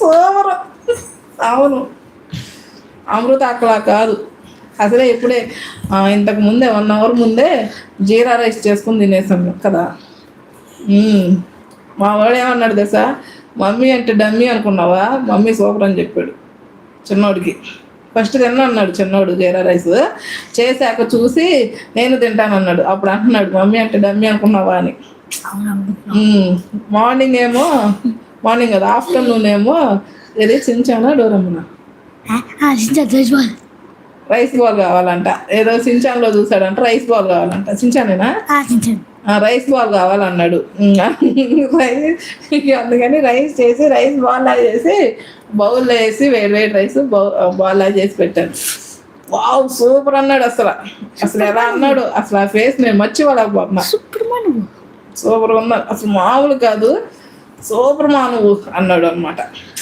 Super. అవును, అమృత అక్కలా కాదు అసలే. ఇప్పుడే ఇంతకు ముందే 1 అవర్ ముందే జీరా రైస్ చేసుకుని తినేసాను కదా. మా వాడు ఏమన్నాడు తెలుసా, మమ్మీ అంటే డమ్మీ అనుకున్నావా, మమ్మీ సూపర్ అని చెప్పాడు చిన్నోడికి. ఫస్ట్ తిన్నా అన్నాడు చిన్నోడు జీరా రైస్, చేశాక చూసి నేను తింటాను అన్నాడు. అప్పుడు అంటున్నాడు మమ్మీ అంటే డమ్మీ అనుకున్నావా అని. మార్నింగ్ కదా, ఆఫ్టర్నూన్ ఏమో ఏది సించానా డోరమ్మనా రైస్ బాల్ కావాలంట. ఏదో సించాన్లో చూసాడంట, రైస్ బాల్ కావాలంట. సించానేనా, రైస్ బాల్ కావాలన్నాడు. అందుకని రైస్ చేసి రైస్ బాల్ లాగా చేసి బౌల్లో వేసి వేడి రైస్ బాల్ లాగా చేసి పెట్టాను. వావ్ సూపర్ అన్నాడు. అసలు ఎలా అన్నాడు, అసలు ఆ ఫేస్ నేను మర్చిపోలేకపోతున్నా. సూపర్ ఉన్నాడు అసలు, మామూలు కాదు, సూపర్ మా నువ్వు అన్నాడు అనమాట.